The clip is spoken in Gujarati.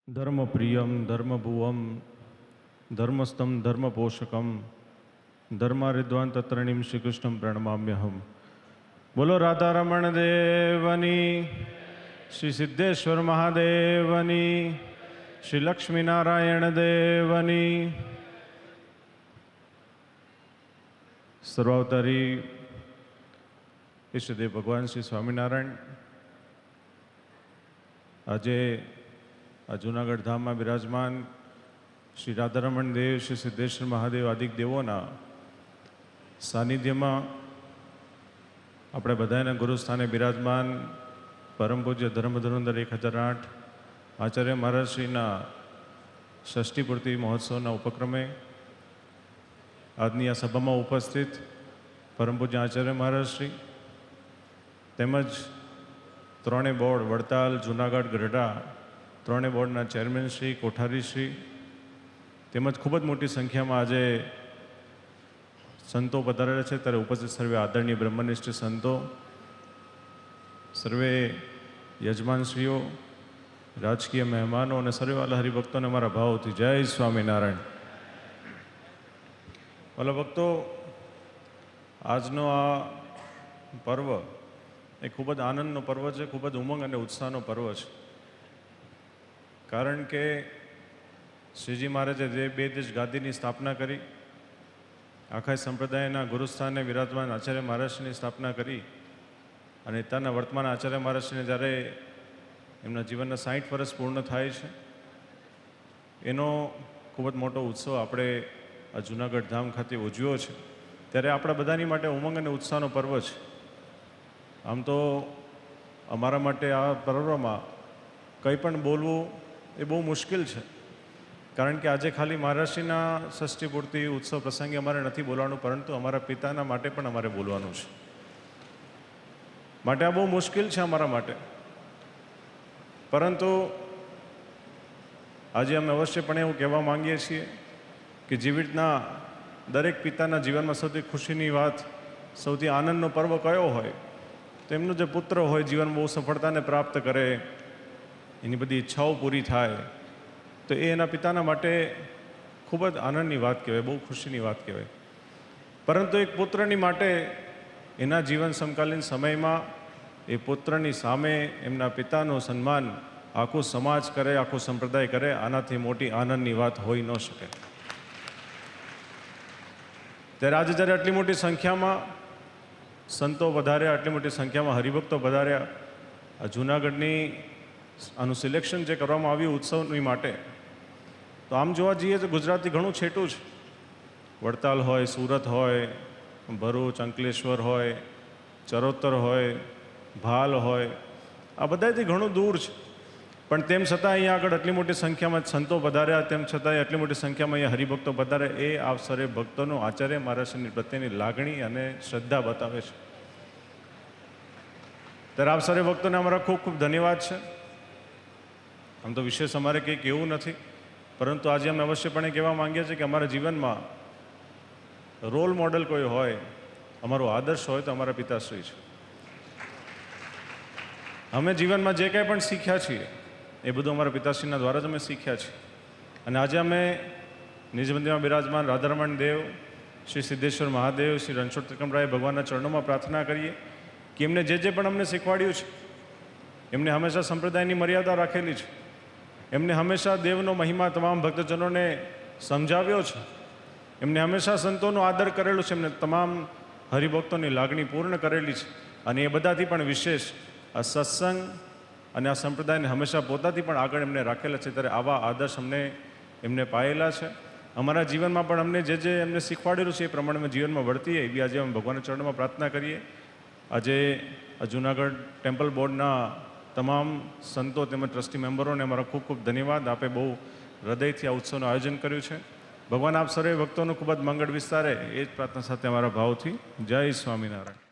धर्मप्रियं धर्मभुवं धर्मस्थं धर्मपोषकं धर्मारिद्वान तत्रणीम श्रीकृष्ण प्रणमाम्यहम। बोलो राधा रमण देवनी, श्री सिद्धेश्वर महादेवनी, श्री लक्ष्मी नारायण देवनी। सर्वावतारी ईष्टदेव भगवान श्री स्वामीनारायण આજે આ જૂનાગઢ ધામમાં બિરાજમાન શ્રી રાધારમણ દેવ, શ્રી સિદ્ધેશ્વર મહાદેવ આદિક દેવોના સાનિધ્યમાં આપણે બધાના ગુરુસ્થાને બિરાજમાન પરમ પૂજ્ય ધર્મધુરંધર 1008 આચાર્ય મહારાજશ્રીના ષષ્ઠી પૂર્તિ મહોત્સવના ઉપક્રમે આજની આ સભામાં ઉપસ્થિત પરમ પૂજ્ય આચાર્ય મહારાજશ્રી તેમજ ત્રણેય બોર્ડ વડતાલ, જૂનાગઢ, ગઢડા ત્રણેય બોર્ડના ચેરમેન શ્રી, કોઠારીશ્રી તેમજ ખૂબ જ મોટી સંખ્યામાં આજે સંતો પધારેલા છે ત્યારે ઉપસ્થિત સર્વે આદરણીય બ્રહ્મનિષ્ઠ સંતો, સર્વે યજમાનશ્રીઓ, રાજકીય મહેમાનો અને સર્વે વાલા હરિભક્તોને મારા ભાવથી જય સ્વામિનારાયણ। વાલા ભક્તો, આજનો આ પર્વ એ ખૂબ જ આનંદનો પર્વ છે, ખૂબ જ ઉમંગ અને ઉત્સાહનો પર્વ છે। કારણ કે શ્રીજી મહારાજે જે બે દેશ ગાદીની સ્થાપના કરી, આખા સંપ્રદાયના ગુરુસ્થાને વિરાજમાન આચાર્ય મહારાજની સ્થાપના કરી અને ત્યાંના વર્તમાન આચાર્ય મહારાજને જ્યારે એમના જીવનના 60 વર્ષ પૂર્ણ થાય છે, એનો ખૂબ જ મોટો ઉત્સવ આપણે આ જૂનાગઢ ધામ ખાતે ઉજવ્યો છે। ત્યારે આપણા બધાની માટે ઉમંગ અને ઉત્સાહનો પર્વ છે। આમ તો અમારા માટે આ પર્વમાં કંઈ પણ બોલવું એ બહુ મુશ્કેલ છે, કારણ કે આજે ખાલી મહારાજશ્રીના ષષ્ઠી પૂર્તિ ઉત્સવ પ્રસંગે અમારે નથી બોલવાનું, પરંતુ અમારા પિતાના માટે પણ અમારે બોલવાનું છે। માટે આ બહુ મુશ્કેલ છે અમારા માટે, પરંતુ આજે અમે અવશ્યપણે એવું કહેવા માંગીએ છીએ કે જેવી રીતના દરેક પિતાના જીવનમાં સૌથી ખુશીની વાત, સૌથી આનંદનો પર્વ કયો હોય તો એમનો જે પુત્ર હોય જીવનમાં બહુ સફળતાને પ્રાપ્ત કરે, એની બધી ઈચ્છાઓ પૂરી થાય, તો એ એના પિતાના માટે ખૂબ જ આનંદની વાત કહેવાય, બહુ ખુશીની વાત કહેવાય। પરંતુ એક પુત્રની માટે એના જીવન સમકાલીન સમયમાં એ પુત્રની સામે એમના પિતાનું સન્માન આખું સમાજ કરે, આખો સંપ્રદાય કરે, આનાથી મોટી આનંદની વાત હોઈ ન શકે। ત્યારે આજે જ્યારે આટલી મોટી સંખ્યામાં સંતો વધાર્યા, આટલી મોટી સંખ્યામાં હરિભક્તો વધાર્યા, આ જૂનાગઢની આનું સિલેક્શન જે કરવામાં આવ્યું ઉત્સવની માટે, તો આમ જોવા જઈએ તો ગુજરાતથી ઘણું છેટું છે। વડતાલ હોય, સુરત હોય, ભરૂચ, અંકલેશ્વર હોય, ચરોતર હોય, ભાલ હોય, આ બધાથી ઘણું દૂર છે। પણ તેમ છતાં અહીંયા આગળ આટલી મોટી સંખ્યામાં સંતો પધાર્યા, તેમ છતાં આટલી મોટી સંખ્યામાં અહીંયા હરિભક્તો પધારે, એ અવસરે ભક્તોનો આચાર્ય મહારાજની પ્રત્યેની લાગણી અને શ્રદ્ધા બતાવે છે। ત્યારે અવસરે ભક્તોને અમારા ખૂબ ખૂબ ધન્યવાદ છે। આમ તો વિશેષ અમારે કંઈ કહેવું નથી, પરંતુ આજે અમે અવશ્યપણે કહેવા માંગીએ છીએ કે અમારા જીવનમાં રોલ મોડેલ કોઈ હોય, અમારો આદર્શ હોય તો અમારા પિતાશ્રી છે। અમે જીવનમાં જે કાંઈ પણ શીખ્યા છીએ એ બધું અમારા પિતાશ્રીના દ્વારા જ અમે શીખ્યા છીએ। અને આજે અમે નિજ મંદિરમાં બિરાજમાન રાધારમણ દેવ, શ્રી સિદ્ધેશ્વર મહાદેવ, શ્રી રણછોડ ત્રિકમરાય ભગવાનના ચરણોમાં પ્રાર્થના કરીએ કે એમને જે પણ અમને શીખવાડ્યું છે, એમને હંમેશા સંપ્રદાયની મર્યાદા રાખેલી છે, એમને હંમેશા દેવનો મહિમા તમામ ભક્તજનોને સમજાવ્યો છે, એમને હંમેશા સંતોનો આદર કરેલો છે, એમને તમામ હરિભક્તોની લાગણી પૂર્ણ કરેલી છે। અને એ બધાથી પણ વિશેષ આ સત્સંગ અને આ સંપ્રદાયને હંમેશા પોતાથી પણ આગળ એમને રાખેલા છે। ત્યારે આવા આદર્શ અમને એમને પાયેલા છે। અમારા જીવનમાં પણ અમને જે એમને શીખવાડેલું છે એ પ્રમાણે અમે જીવનમાં વર્તીએ એવી આજે અમે ભગવાનના ચરણોમાં પ્રાર્થના કરીએ। આજે આ જૂનાગઢ ટેમ્પલ બોર્ડના તમામ સંતો તેમજ ટ્રસ્ટી મેમ્બરોને અમારા ખૂબ ખૂબ ધન્યવાદ। આપે બહુ હૃદયથી આ ઉત્સવનું આયોજન કર્યું છે। ભગવાન આપ સર્વે ભક્તોનું ખૂબ જ મંગળ વિસ્તારે, એ જ પ્રાર્થના સાથે અમારા ભાવથી જય સ્વામિનારાયણ।